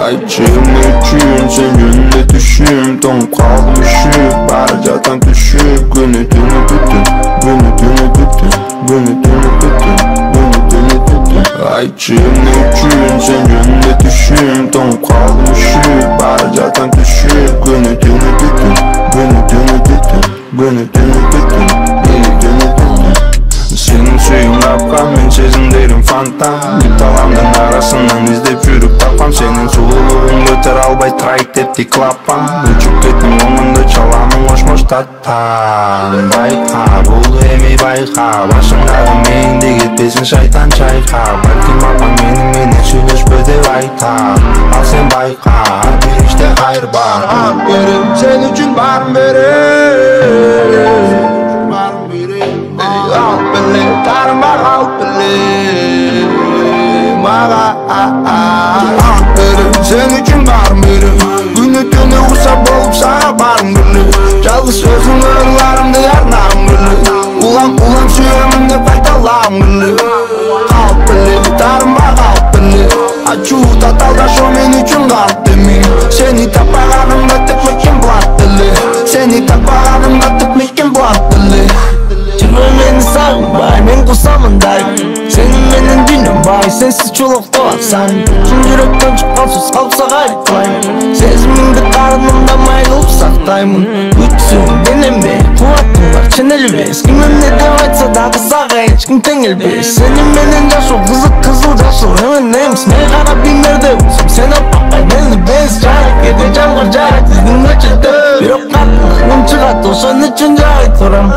Ayçığım üçün sen yönünde düşüm. Donup kaldım üşüp Baracatan düşüp Günü dünü bütün Günü dünü bütün Günü dünü bütün Günü dünü bütün Ayçığım üçün sen yönünde düşüm. Donup kaldım üşüp Baracatan düşüp Günü dünü bütün Günü dünü bütün Günü dünü bütün Günü dünü bütün Senin suyun kapkan, men sezimlerim fantam. Bir talamdan arasından izlep yürüp tapam. Senin sululuğun götür albay trayt ettik klapam. Uçup kettim onunda çalamın hoş tattan. Bayka buldu emi bayka, başımdağı meyinde gitmesin şeytan çayka. Balkim apam meni söyleşme de ayta. Al sen bayka, bir işte hayır var. Al verim, sen için var verim. Al bile, tarma al bile. Maga al verim, sen için var verim. Günü dönü usap olup sana barım bile. Çalgı sözün ırlarımda yarnam bile. Ulan suyamında faydalam bile. Al bile, tarma al bile. Açu tatalda şu men için kalp demin. Seni tapağanımda tıkmışım bulat dili. Seni tapağanımda tıkmışım bulat dili. Meni sağınbay, men kusamındayım. Senin menen dünüm bay, sensiz çoluk doğapsan. Tüm yürekten çıkan söz kalpsa gayretlayım. Sezimimde karnımda mayılıp saktayımın. Gütsün deneme, kuvvettin var çenelbez. Kimim ne de aytsa da kısağa hiç kim tengelbez. Senin menen yaşıl kızık kızıl yaşıl hemen neymiş. Ne kara binlerde uzun sen apakay beni bez. Çayık yedi canlar cahit izin açıldı. Bir ok kalkın çıkarttı o son için cahit oram.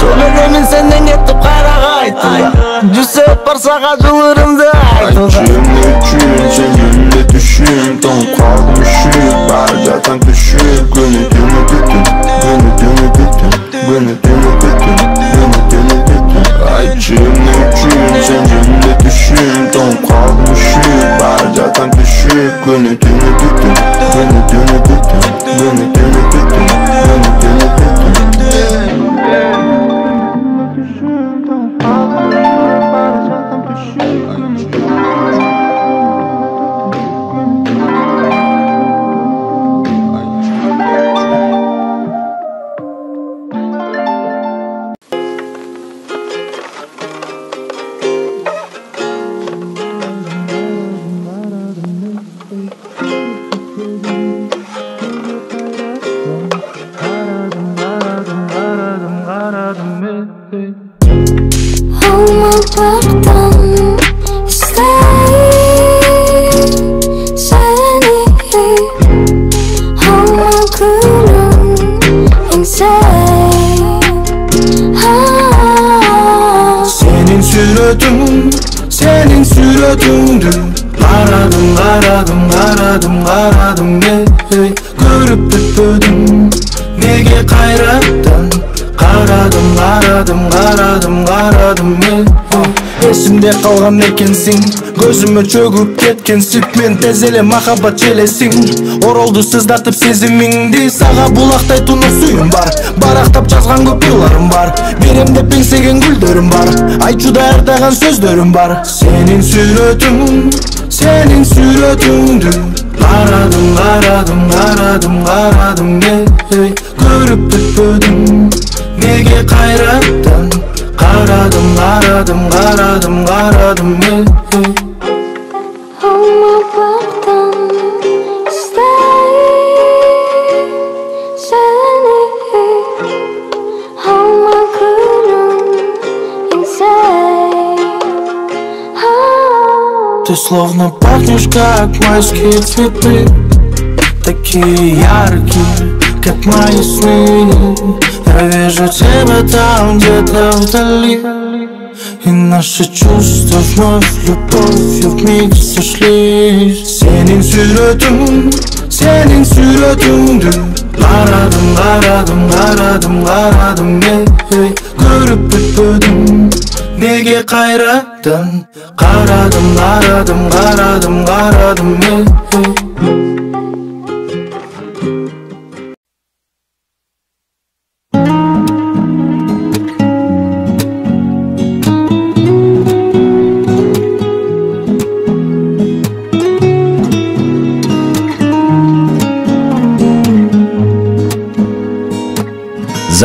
Çoğulemin senden getip kayrağa aytıla. Cüsep varsa kaçılırım da aytıla. Ayçığım üçün sen yönünde düşüm. Donup kaldım üşüp Baracatan düşüp Günü dünü bütün Günü dünü bütün Günü dünü bütün Günü dünü bütün Ayçığım üçün sen yönünde düşüm. Donup kaldım üşüp Baracatan düşüp Günü dünü bütün Günü dünü bütün Günü dünü bütün Günü dünü bütün Senin suratındı. Karadım ne görüp bitmedim. Nege kayrattan Karadım ne esimde kalgan ekensin. Gözüme çöküp ketkensin. Men tezele mahabat çelesin. Oroldu sızdatıp sezimingdi. Sağa bulakтай tunup suyum var. Barактап жазган көп yıllarım var. Беремде пеңсеген гүлдөрүм бар. Айтчуда ардаган сөздөрүм бар. Senin сүрөтүңдү Karadım ne görüp bitmedim. Nege kayrattın Karadım ne Ama baktan isteyim seni. Ama gülüm insane. Ты словно пахнешь, как майские цветы. Такие яркие, как мои сны. Я вижу тебя там где-то вдали. И наши чувства вновь любовью вмиг сошлись. Senin сүрөтүңдү Karadım ne görüp bitmedim. Nege kayrattın Karadım ne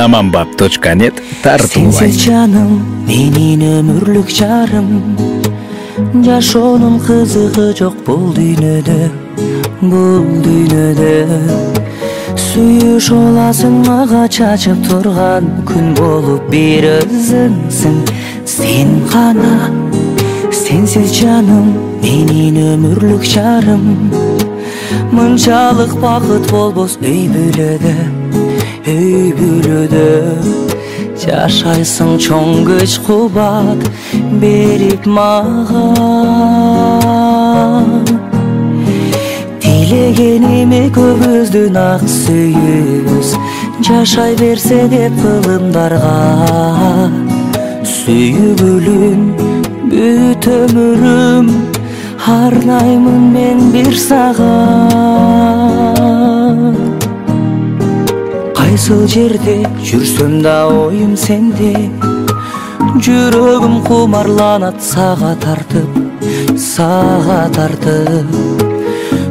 Zamanbap.net тартуулайт. Сенсиз жаным, менин өмүрлүк жарым. Жашоонун кызыгы жок бул дүйнөдө, бул дүйнөдө. Сүйүш оласың мага чачып турган күн болуп бир өзүңсүң. Сен гана, сенсиз жаным, менин өмүрлүк жарым. Мынчалык бакыт болбос үй бүлөдө, үй бүлөдө. Жашайсың чоң күч кубат берип мага. Тилегениме көбүздүн ак сүйүүбүз жашай берсе деп кылымдарга. Сүйгүлүм бүт өмүрүм арнаймын мен бир сага. Кайсыл жерде жүрсөм да оюм сенде, жүрөгүм кумарланат сага тартып, сага тартып.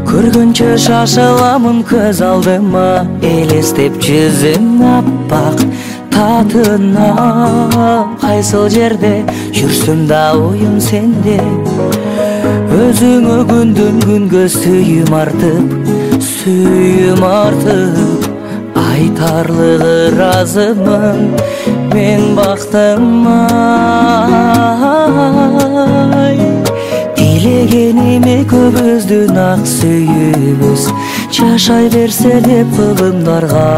Көргөнчө шашыламын көз алдыма, элестеп жүзүң аппак татына. Кайсыл жерде жүрсөм да оюм сенде, өзүңө күндөн күнгө сүйүм артып, сүйүм артып. Айтарлыгы разымын мен бактыма. Тилегениме көбүздүн ак сүйүүбүз жашай берсе деп кылымдарга.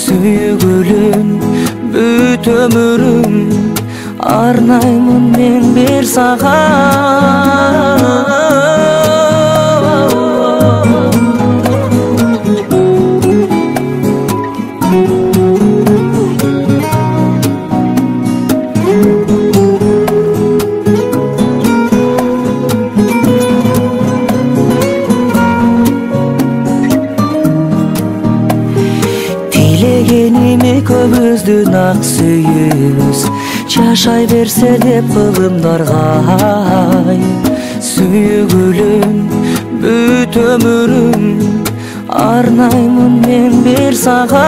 Сүйгүлүм бүт өмүрүм арнаймын мен бир сага. Көбүздүн ак сүйүүбүз жашай берсе деп кылымдарга. Сүйгүлүм бүт өмүрүм арнаймын мен бир сага.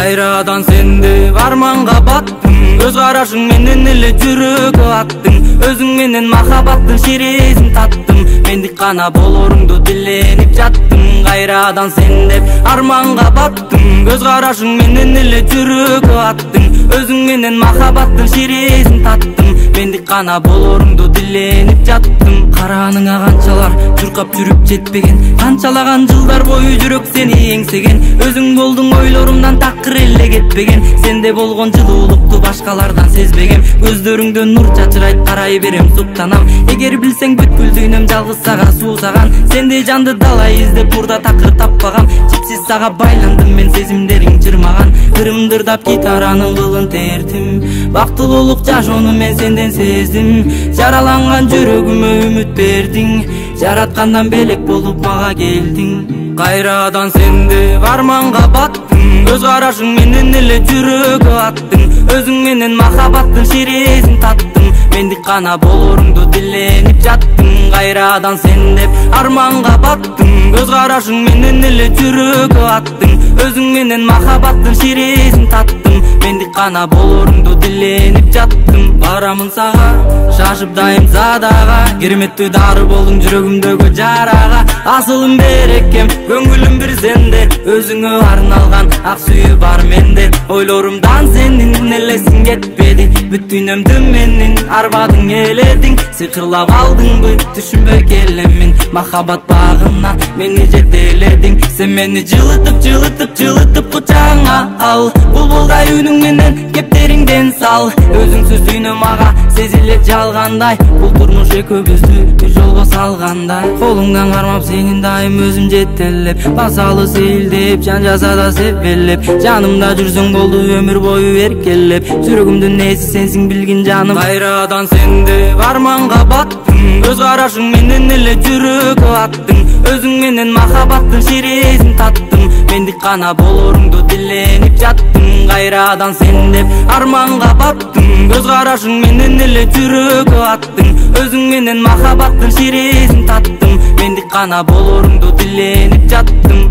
Кайрадан сенде арманга баттың, көз карашың менен эле жүрөгү аттың. Өзүң менен махабаттын шерезин таттым, мендик гана болоруңду диленип жаттым. Кайрадан сенде арманга баттың, көз карашың менен эле жүрөгү аттың. Өзүң менен махабаттын шерезин таттым, мендик гана болоруңду диленип жаттым. Караныңа канчалар чуркап жүрүп жетпеген, канчалаган жылдар бою жүрөк сени эңсеген. Өзүң болдуң ойлорумдан такыр эле кетпеген, сенде болгон жылуулукту башкалардан сезбегем. Көздөрүңдөн нур чачырайт, карай берем суктанам. Эгер билсең бүткүл дүйнөм жалгыз сага суусаган, сенде жанды далай издеп урда такыр таппагам. Чипсиз сага байландым мен, сезимдериң жырмаган. Кырымдырдап гитаранын кылын тертим, бактылуулук жашоону мен сенден сездим. Жараланган жүрөгүмө үмүт бердиң, жараткандан белек болуп мага келдиң. Кайрадан сенде арманга баттың, көз карашың менен эле жүрөгү аттың. Өзүң менен махабаттын шерезин таттым, мендик гана болоруңду диленип жаттың. Кайрадан сенде арманга баттың, көз карашың менен эле жүрөгү аттың. Өзүң менен махабаттын шерезин таттым, мендик гана болоруңду диленип жаттым. Барамын сага шашып дайым задага, кереметтүү дары болдуң жүрөгүмдөгү жарага. Асылым берекем, көңүлүм бир сенде, өзүңө арналган ак сүйүү бар менде. Ойлорумдан сенин элесиң кетпей, жетпеди бүт дүйнөмдү менин арбадың эледиң сыйкырлап алдыңбы түшүнбөй келемин махабат багына мени жетеледиң сен мени жылытып кучагыңа ал булбулдай үнүң менен кептериңден сал өзүңсүз дүйнө мага сезилет жалгандай бул турмуш экөөбүздү бир жолго салгандай колуңдан кармап сенин дайым өзүм жетелеп басалы сейилдеп жан жасада себелеп жанымда жүрсөң болду өмүр бою эркелеп жүрөгүмдүн ээси сенсиң билгин жаным кайрадан сенде арманга баттым көз карашың менен эле жүрөгкө аттың өзүң менен махабаттын ширесин таттым мендик гана болоруңду тиленип жаттым кайрадан сен деп арманга баттым көз карашың менен эле жүрөгкө аттың өзүң менен махабаттын ширесин таттым мендик гана болоруңду тиленип жаттым